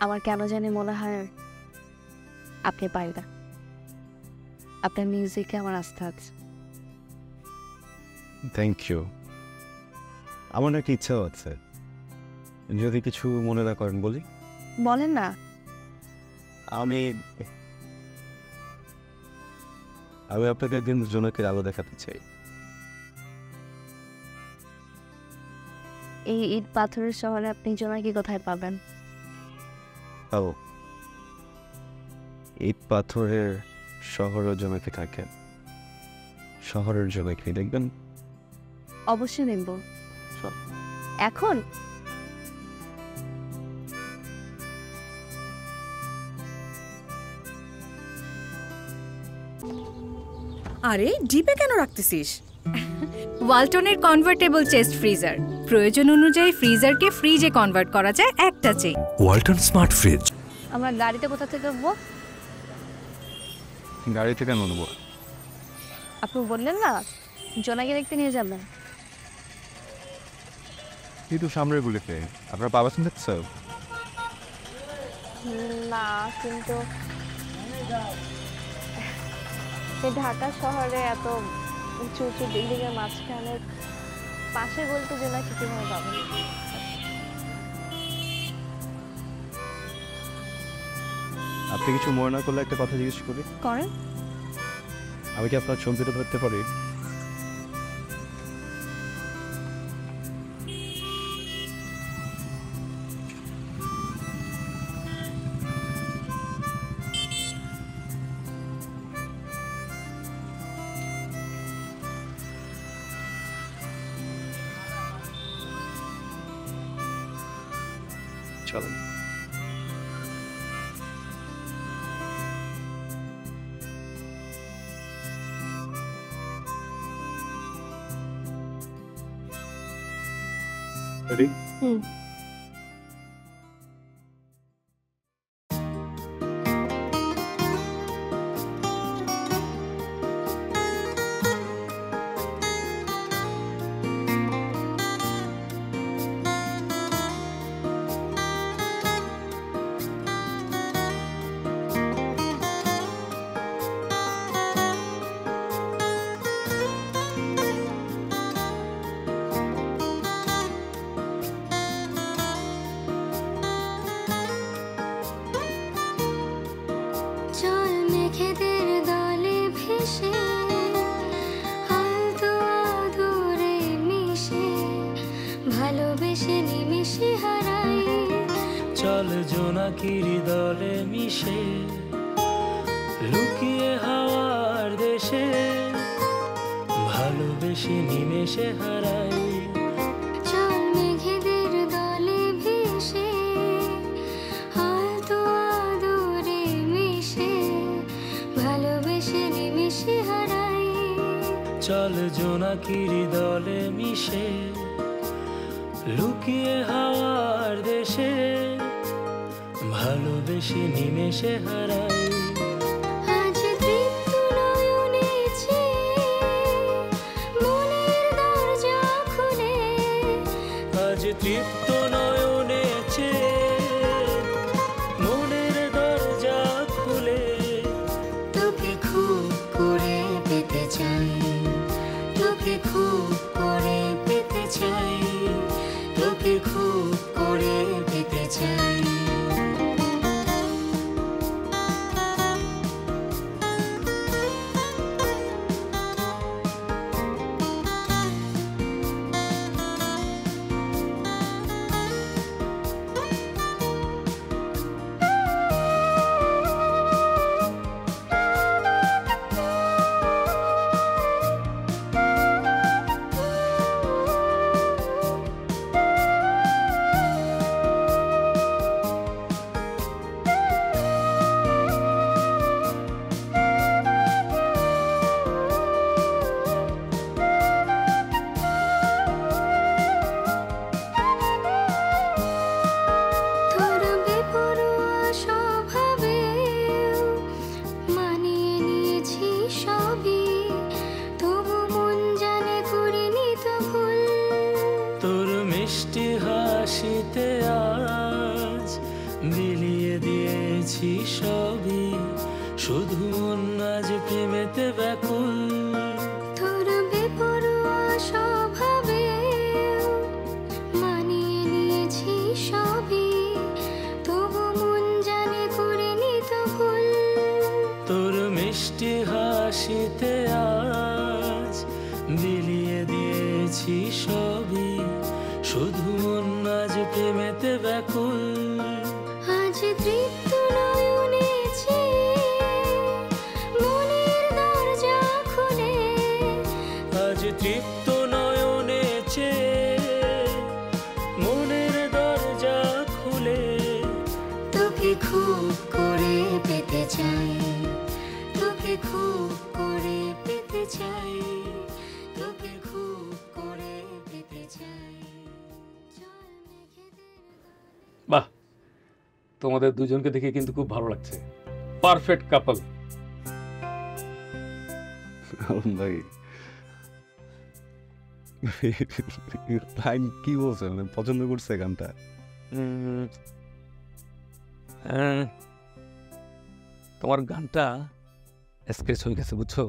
আমার কেন জানি মনে হয় আপনি পারবেন। আপনার মিউজিকে আমার আস্থা আছে। Thank you. আমার একটা ইচ্ছাও আছে, যদি কিছু মনে না করেন বলি। বলেন না। আমি আপনাকে একদিন জোনাকির আলো দেখাতে চাই। এই ইট পাথরের শহরে আপনি জোনাকি কোথায় পাবেন? ও, ইট পাথরের শহরও জোনাকি থাকে, শহরের জোনাকি দেখবেন। অবশ্যই দেখব। এখন আরে ডিপে কেন রাখতেছিস? ওয়ালটনের কনভার্টেবল চেস্ট ফ্রিজার, প্রয়োজন অনুযায়ী ফ্রিজারকে ফ্রিজে কনভার্ট করা যায় একটা চেয়ে। Walton smart fridge. আমরা গাড়িতে কোথা থেকে উঠবো? গাড়ি থেকে নেব। আপনি বললেন না জোনাকি দেখতে নিয়ে যাবেন। কিন্তু সামনের গুলিতে আপনার বাবা শুনতে না, কিন্তু ঢাকা শহরে এত উঁচু উঁচু বিল্ডিং এর মাঝখানে পাশে বলতে জোনাকি কিভাবে পাবেন? আপনি কিছু মনে না করলে একটা কথা জিজ্ঞেস করি। করেন। আমি কি আপনার ছবিটা ধরতে পারি? চলেন। Ready? চল জোনাকির দলে মিশে লুকিয়ে হাওয়ার দেশে ভালোবেসে নিমেষে হারাই। চল মেঘেদের দলে ভেসে হয়তো আদরে মিশে ভালোবেসে নিমেষে হারাই। চল জোনাকির দলে মিশে লুকিয়ে হাওয়ার দেশে ভালোবেসে নিমেষে হারাই। আজ তৃপ্ত নয়নে মনের দরজা খুলে, আজ তৃপ্ত নয়নে মনের দরজা খুলে তোকে খুব করে পেতে তোকে খুব করে পেতে চাই, তোকে খুব করে পেতে চাই। তোর বেপরোয়া স্বভাবে মানিয়ে নিয়েছি সবই, তবু মন জানে করিনি তো ভুল। তোর মিষ্টি হাসিতে আজ বিলিয়ে দিয়েছি সবই, শুধু মন আজ প্রেমেতে ব্যাকুল। তোর বেপরোয়া স্বভাবে মানিয়ে নিয়েছি সবই, তবু মন জানে করিনি তো ভুল। তোর মিষ্টি হাসিতে আজ বিলিয়ে দিয়েছি সবই, শুধু মন আজ প্রেমেতে ব্যাকুল। আজ তৃপ্ত নয়নে মনের দরজা খুলে, আজ তৃপ্ত নয়নে মনের দরজা খুলে, তোকে খুব করে পেতে চাই, তোকে খুব করে পেতে চাই, তোকে খুব করে পেতে চাই। বাহ, তোমাদের দুজনকে দেখে কিন্তু খুব ভালো লাগছে। Perfect couple. আলম ভাই লাইন কি বলছে, মানে পছন্দ করছে গানটা? তোমার গানটা স্কেচ হয়ে গেছে, বুঝছো?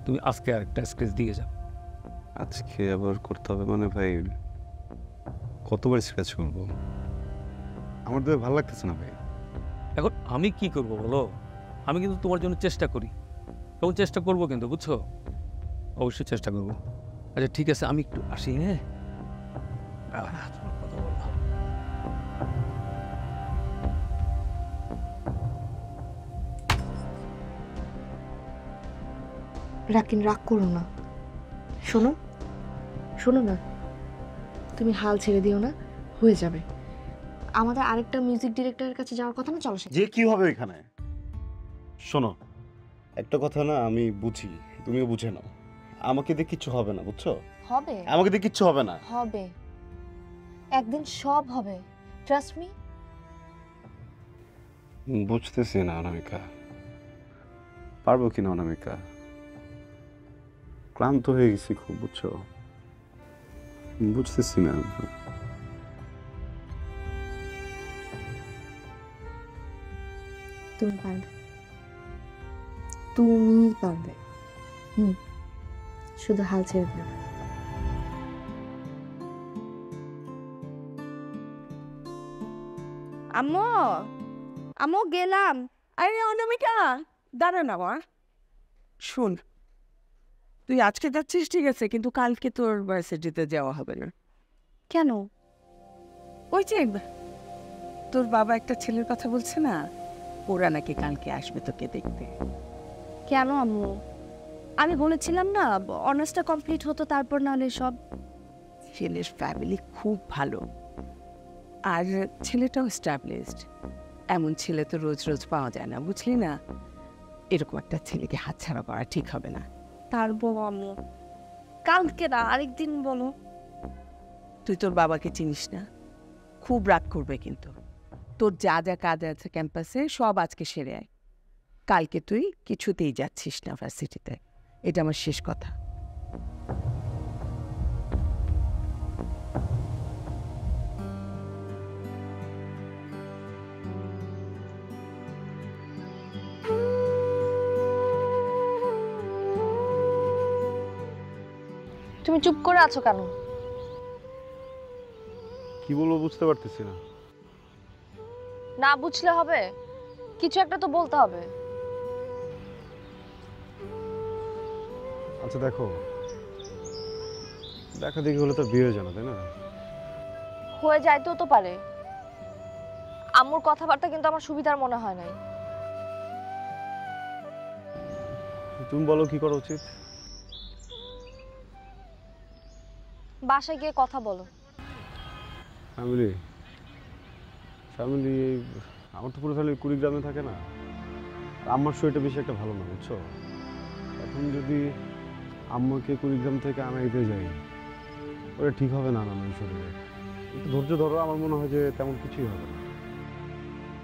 তুমি আজকে আরেকটা স্কেচ দিয়ে যাও। আজকে আবার করতে হবে মানে ভাই? কতবার স্ক্র্যাচ করবো? আমার তো ভালো লাগতেছে না ভাই। এখন আমি কি করব বলো? আমি কিন্তু তোমার জন্য চেষ্টা করি এবং চেষ্টা করবো কিন্তু, বুঝছো? অবশ্যই চেষ্টা করবো। আচ্ছা ঠিক আছে, আমি একটু আসি। হ্যাঁ, কথা বলবো। রাকিন, রাগ করো না। শোনো শোনো না, তুমি হাল ছেড়ে দিও না, হয়ে যাবে। আমাদের আরেকটা মিউজিক ডিরেক্টরের কাছে যাওয়ার কথা না, চলো যে কি হবে এখানে? শোনো, একটা কথা না আমি বুঝি, তুমিও বুঝে নাও। আমাকে দিয়ে কিচ্ছু হবে না, বুঝছো? হবে, আমাকে দিয়ে কিচ্ছু হবে না। হবে, একদিন সব হবে, ট্রাস্ট মি। বুঝতেছি না অনামিকা, পারবো কিনা অনামিকা। ক্লান্ত হয়ে গেছি খুব, বুঝছো? বুঝতেছি না। তুমি পারবে, তুমি পারবে। শুধু হাল ছেড়ে দিও না। আম্মু, আম্মু গেলাম। আরে অনামিকা, দাঁড়া না মা। শোন, তুই আজকে যাচ্ছিস ঠিক আছে, কিন্তু কালকে তোর ভার্সিটিতে যাওয়া হবে না। কেন? ওই যে তোর বাবা একটা ছেলের কথা বলছে না, ওরা নাকি কালকে আসবে তোকে দেখতে। কেন আম্মু? আমি বলেছিলাম না অনার্সটা কমপ্লিট হতো, তারপর নাহলে সব। ছেলের ফ্যামিলি খুব ভালো, আর ছেলেটাও স্টাবলিশড। এমন ছেলে তো রোজ রোজ পাওয়া যায় না, বুঝলি না? এরকম একটা ছেলেকে হাতছাড়া করা ঠিক হবে না। পারবো আম্মু, কালকে না, আরেকদিন বলো। তুই তোর বাবাকে চিনিস না, খুব রাগ করবে কিন্তু। তোর যা যা কাজ আছে ক্যাম্পাসে সব আজকে সেরে আয়। কালকে তুই কিছুতেই যাচ্ছিস না ভার্সিটিতে, এটা আমার শেষ কথা। তুমি চুপ করে আছো কেন? কি বলবো বুঝতে পারতেছি না। না বুঝলে হবে, কিছু একটা তো বলতে হবে। আচ্ছা দেখো, দেখা দেখি হলে তো বিয়ে হয়ে জানা, তাই না? হয়ে যাইতেও তো পারে। আম্মুর কথাবার্তা কিন্তু আমার সুবিধার মনে হয় নাই। তুমি বলো কি করা উচিত? বাসায় গিয়ে কথা বলো। ফ্যামিলি ফ্যামিলি আমার তো পুরো ফ্যামিলি কুড়িগ্রামে থাকে না। আমার শরীরটা বেশি একটা ভালো না, বুঝছো? এখন যদি আম্মাকে কুড়িগ্রাম থেকে আনাইতে যাই, ওটা ঠিক হবে না আমার শরীরে। একটু ধৈর্য ধরো, আমার মনে হয় যে তেমন কিছুই হবে না।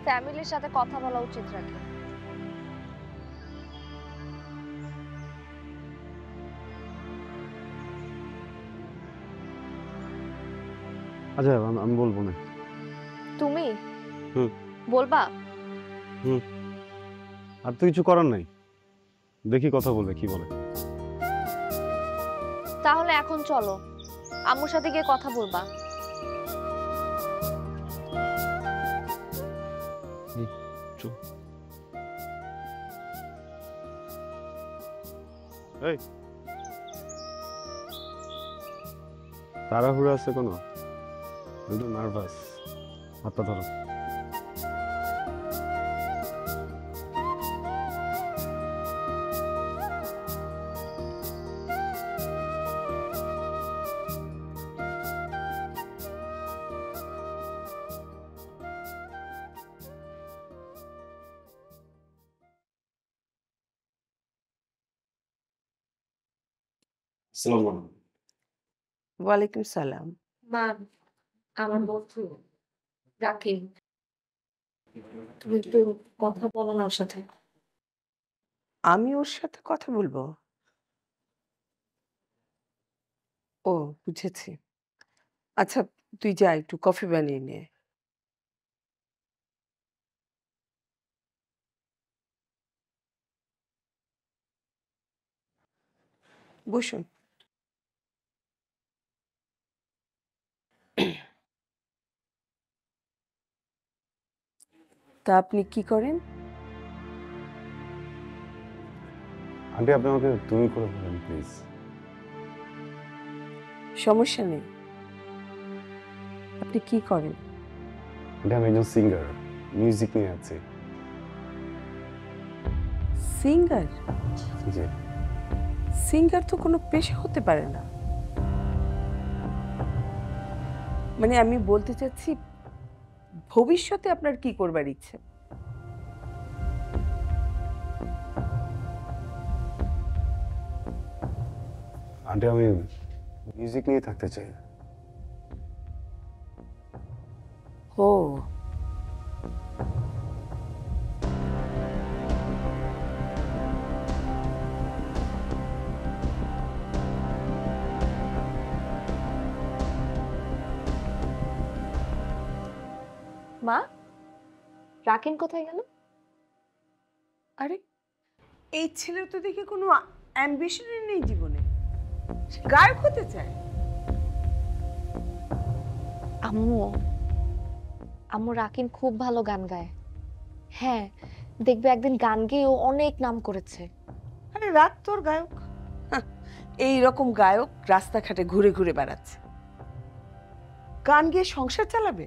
ফ্যামিলির সাথে কথা বলা উচিত রাখে। আচ্ছা আমি বলবো না। তুমি হুম বলবা? হুম আর তো কিছু করার নাই, দেখি কথা বলবে কি বলে। তাহলে এখন চলো, আম্মুর সাথে গিয়ে কথা বলবা। এই তাড়াহুড়ো আছে কোনো? একটু নার্ভাস, হাতটা ধরো। আসসালামু আলাইকুম। ওয়ালাইকুম সালাম। মা, আমার বন্ধু রাকিব, তুমি একটু কথা বলো না ওর সাথে। আমি ওর সাথে কথা বলবো? ও বুঝেছি। আচ্ছা তুই যা, একটু কফি বানিয়ে নে। বসুন। তা আপনি কি করেন? আন্টি আপনি আমাকে তুমি করে বলেন প্লিজ। সমস্যা নেই। আপনি কি করেন? আন্টি আমি একজন সিঙ্গার, মিউজিক নিয়ে আছি। সিঙ্গার? জি। সিঙ্গার তো কোনো পেশা হতে পারে না। মানে আমি বলতে চাচ্ছি ভবিষ্যতে আপনার কি করবার ইচ্ছে? আন্টি আমি মিউজিক নিয়ে থাকতে চাই। ও মা, রাকিন কোথায় গেল? আরে এই ছেলের তো দেখে কোনো অ্যাম্বিশনই নেই জীবনে, সে গায়ক হতে চায়। আম্মু, আম্মু রাকিন খুব ভালো গান গায়। হ্যাঁ, দেখবে একদিন গান গেয়ে ও অনেক নাম করেছে। আরে রাত তোর গায়ক, এই রকম গায়ক রাস্তাঘাটে ঘুরে ঘুরে বেড়াচ্ছে, গান গেয়ে সংসার চালাবে?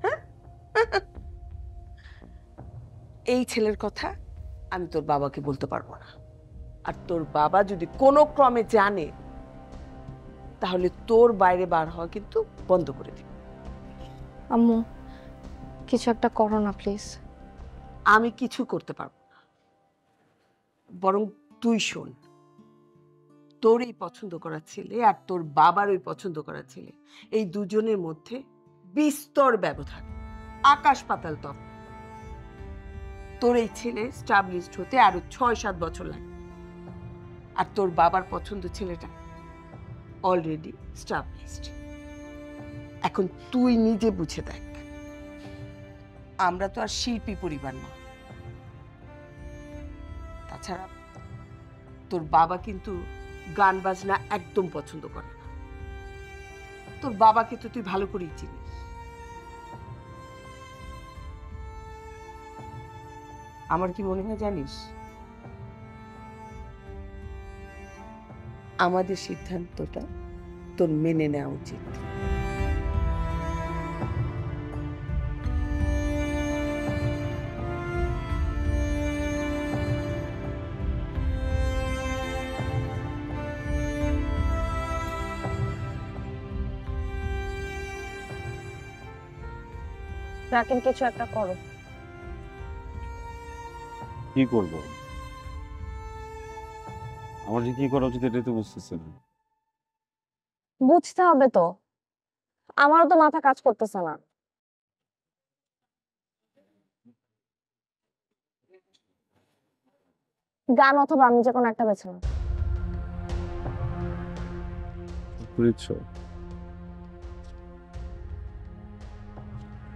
হ্যাঁ, এই ছেলের কথা আমি তোর বাবাকে বলতে পারবো না। আর তোর বাবা যদি কোনো ক্রমে জানে তাহলে তোর বাইরে বার হওয়া কিন্তু বন্ধ করে দিবে। আম্মু কিছু একটা করো না প্লিজ। আমি কিছু করতে পারবো না, বরং তুই শোন, তোর এই পছন্দ করা ছেলে আর তোর বাবার ওই পছন্দ করা ছেলে, এই দুজনের মধ্যে বিস্তর ব্যবধান, আকাশ পাতাল তফাৎ। তোর এই ছেলে স্টাবলিশড হতে আরো ৬-৭ বছর লাগে, আর তোর বাবার পছন্দ ছেলেটা অলরেডি স্টাবলিশড। এখন তুই নিজে বুঝে দেখ, আমরা তো আর শিল্পী পরিবার না। তাছাড়া তোর বাবা কিন্তু গান বাজনা একদম পছন্দ করে না। তোর বাবাকে তো তুই ভালো করেই চিনিস। আমার কি মনে হয় জানিস, আমাদের সিদ্ধান্তটা তোর মেনে নেওয়া উচিত। রাকিন, কিছু একটা করো। কি করবো? আমার যে কি করা উচিত এটাই তো বুঝতেছে না। বুঝতে হবে তো, আমারও তো মাথা কাজ করতেছে না। গান অথবা আমি যে কোনো একটা বেছে নাও। বুঝছো,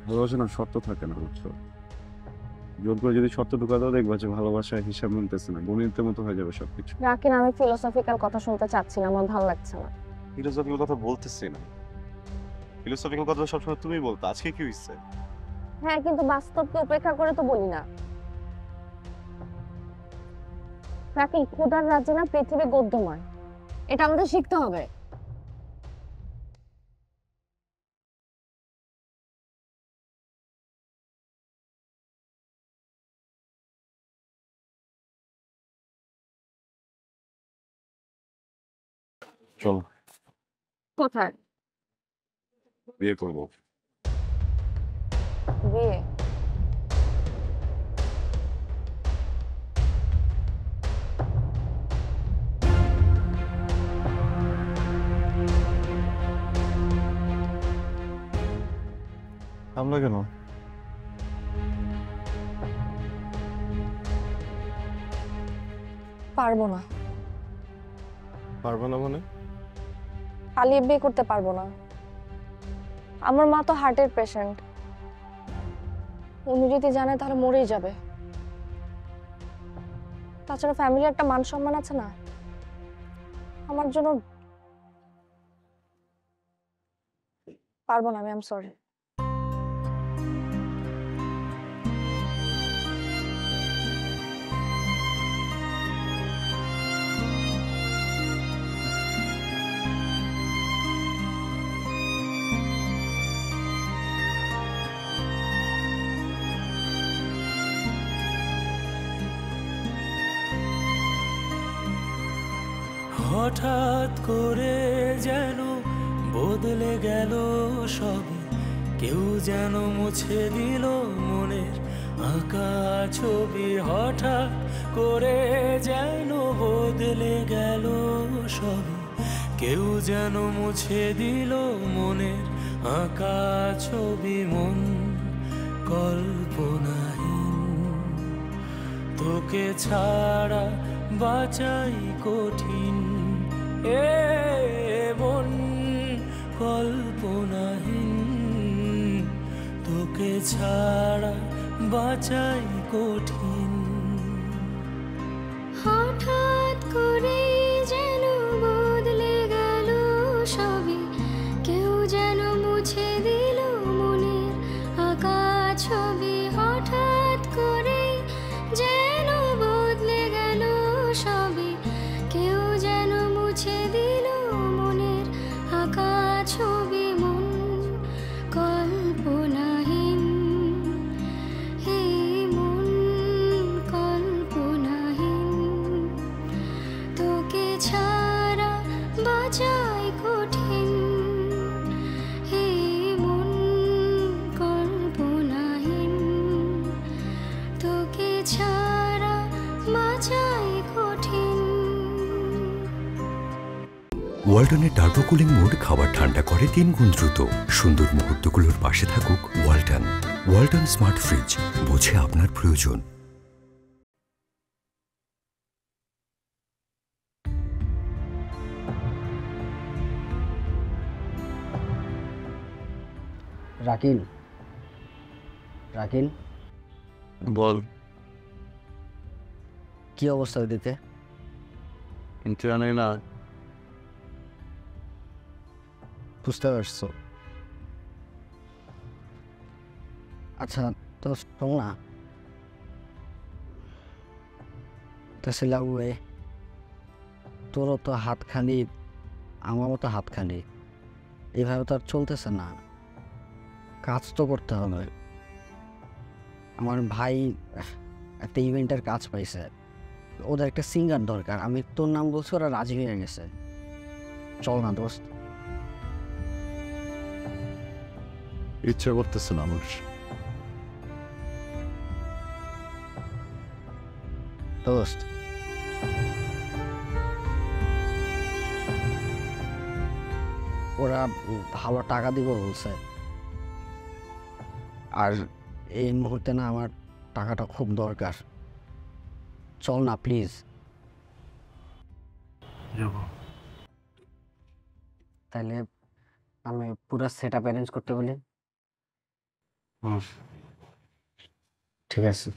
ভালোবাসা না শর্ত থাকে না, বুঝছো? জোর করে যদি শর্ত ঢুকা দাও দেখবা যে ভালোবাসার হিসাব মিলতেছে না, গণিতের মতো হয়ে যাবে সবকিছু। রাকিন, আমি ফিলোসফিক্যাল কথা শুনতে চাচ্ছি না, আমার ভালো লাগছে না। ফিলোসফিক্যাল কথা বলতেছি না, ফিলোসফিক্যাল কথা সবসময় তুমি বলতো, আজকে কি হইছে? হ্যাঁ, কিন্তু বাস্তবকে উপেক্ষা করে তো বলি না। রাকিন, খোদার রাজ্যে না পৃথিবী গদ্যময়, এটা আমাদের শিখতে হবে। চল। কোথায়? বিয়ে করবো। বিয়ে? থামলা কেন? পারবো না। পারবো না মানে? পালিয়ে বিয়ে করতে পারবো না। আমার মা তো হার্টের পেশেন্ট, উনি যদি জানে তাহলে মরেই যাবে। তাছাড়া ফ্যামিলির একটা মান সম্মান আছে না, আমার জন্য পারবো না। আমি আই এম সরি। হঠাৎ করে যেন বদলে গেল সবই, কেউ যেন মুছে দিল মনের আঁকা ছবি। হঠাৎ করে যেন বদলে গেল সবই, কেউ যেন মুছে দিল মনের আঁকা ছবি। মন কল্পনাহীন, তোকে ছাড়া বাঁচাই কঠিন। এ মন কল্পনাহীন, তোকে ছাড়া বাঁচাই কঠিন। হঠাৎ করে যেন বদলে গেল সবই, কেউ যেন মুছে দিল মনের আঁকা ছবি। হঠাৎ করে যেন বদলে গেল সবই, কেউ যেন মুছে দিল মনের আঁকা ছবি। মন কল্পনাহীন, হে মন কল্পনাহীন, তোকে ছাড়া বাঁচাই কঠিন। হে মন কল্পনাহীন, তোকে ছাড়া বাঁচাই কঠিন। ওয়ালটনের টার্বো কুলিং মোড খাবার ঠান্ডা করে 3 গুণ দ্রুত। সুন্দর মুহূর্তগুলোর পাশে থাকুক ওয়ালটন। ওয়ালটন স্মার্ট ফ্রিজ, বোঝে আপনার প্রয়োজন। রাকিন, রাকিন বল। কি অবস্থা ওইদিকে? কিন্তু জানি না খুঁজতে পারছো। আচ্ছা তো শোন না, তাহলে তোরও তো হাত খালি, আমারও তো হাত খালি, এভাবে তো আর চলতেছে না, কাজ তো করতে হবে। আমার ভাই একটা ইভেন্টের কাজ পাইছে, ওদের একটা সিঙ্গার দরকার, আমি তোর নাম বলছি, ওরা রাজি হয়ে গেছে। চল না দোস্ত। ইচ্ছা করতেছে না আমার। দোস্ত ওরা ভালো টাকা দিব বলছে, আর এই মুহূর্তে না আমার টাকাটা খুব দরকার। চল না প্লিজ। তাহলে আমি পুরো সেট আপ অ্যারেঞ্জ করতে বলি। ঠিক আছে।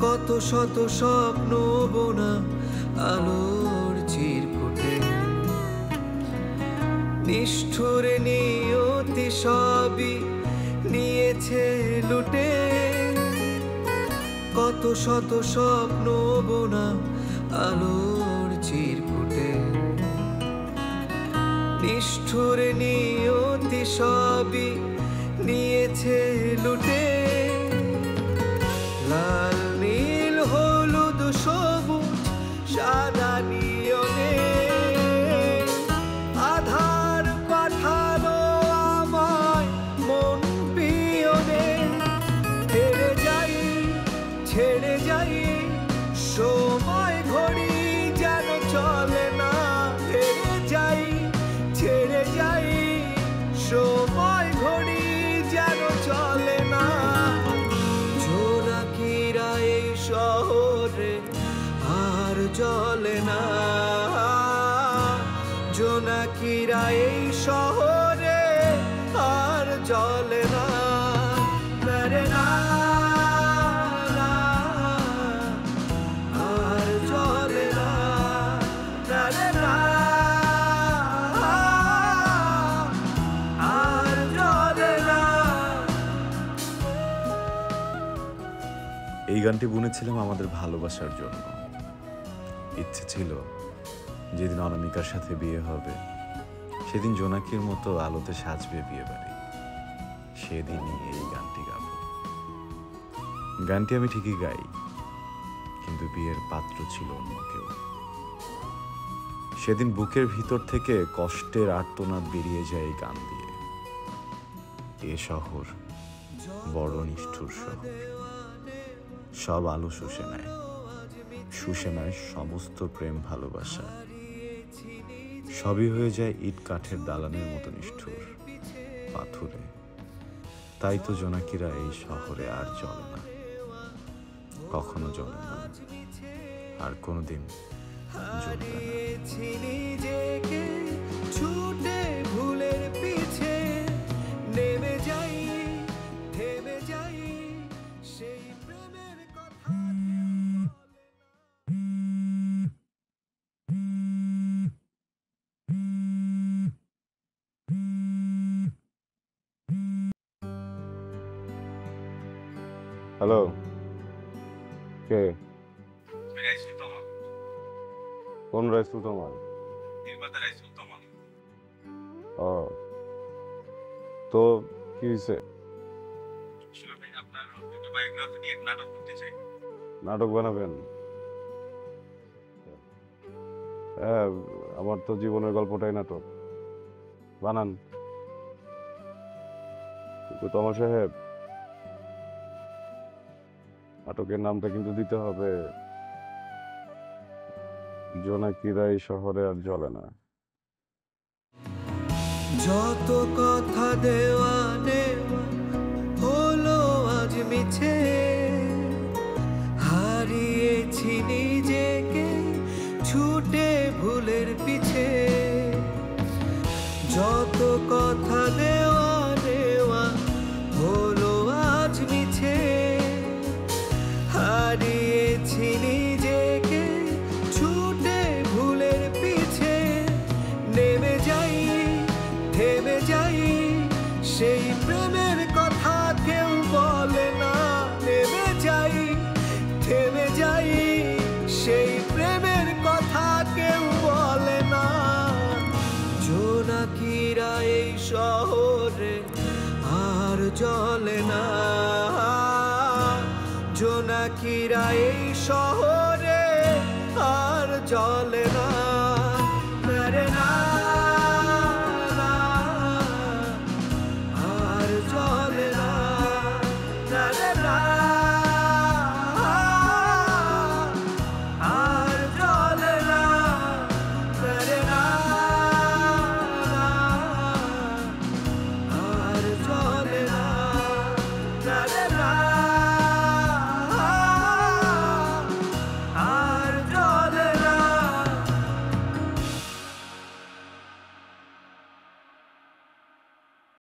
কত শত স্বপ্ন বোনা আলোর চিরকুটে, নিষ্ঠুর নিয়তি সবই নিয়েছে লুটে। কত শত স্বপ্ন বোনা আলোর চিরকুটে, নিষ্ঠুর নিয়তি সবই নিয়েছে লুটে। লাল নীল হলুদ সবুজ সাদা নিয়নে আধার পাঠালো আমায় মন পিয়নে। ছেড়ে যাই সময় ঘড়ি যেন চলে না। ছেড়ে যাই সময় ঘড়ি যেন চলে না। জোনাকিরা এই শহরে আর জ্বলে না। জোনাকিরা এই শহরে আর জ্বলে না। মেরে না আর জ্বলে না। মেরে না আর জ্বলে না। এই গানটি বুনেছিলাম আমাদের ভালোবাসার জন্য। ইচ্ছে ছিল যেদিন অনামিকার সাথে বিয়ে হবে সেদিন জোনাকির মতো আলোতে সাজবে বিয়ে বাড়ি, সেদিনই এই গানটি গাব। গানটি আমি ঠিকই গাই, কিন্তু বিয়ের পাত্র ছিল অন্য কেউ। সেদিন বুকের ভিতর থেকে কষ্টের আর্তনাদ বেরিয়ে যায় এই গান দিয়ে। এ শহর বড় নিষ্ঠুর শহর, সব আলো শুষে নেয়, শুষে নেয় সমস্ত প্রেম ভালোবাসা। সবই হয়ে যায় ইট কাঠের দালানের মতো নিষ্ঠুর, পাথুরে। তাই তো জোনাকিরা এই শহরে আর চলে না। কখনো জ্বলে না, আর কোনোদিন জ্বলবে না। নিজেকে ছুটে ভুলের পিছে নেমে যাই, থেমে যাই, সেই প্রেমের কথা হ্যালো, কে? কোন রাইসুল তোমার? ও, তো কি হয়েছে? নাটক বানাবেন? হ্যাঁ, আমার তো জীবনের গল্পটাই নাটক, বানান। কিন্তু তোমার সাহেব, নাটকের নামটা কিন্তু দিতে হবে জোনাকিরা এই শহরে আর জ্বলে না। যত কথা দেওয়া নেওয়া হলো আজ মিছে, হারিয়েছি নিজেকে ছুটে ভুলের পিছে। যত কথা দেওয়া নেওয়া হলো আজ মিছে, হারিয়েছি নিজেকে ছুটে ভুলের পিছে। নেমে যাই, থেমে যাই, সেই প্রেমের কথা কেউ বলে না। নেমে যাই, থেমে যাই, সেই প্রেমের কথা কেউ বলে না। জোনাকিরা এই শহরে আর জ্বলে না, জোনাকিরা এই শহরে আর জ্বলে না।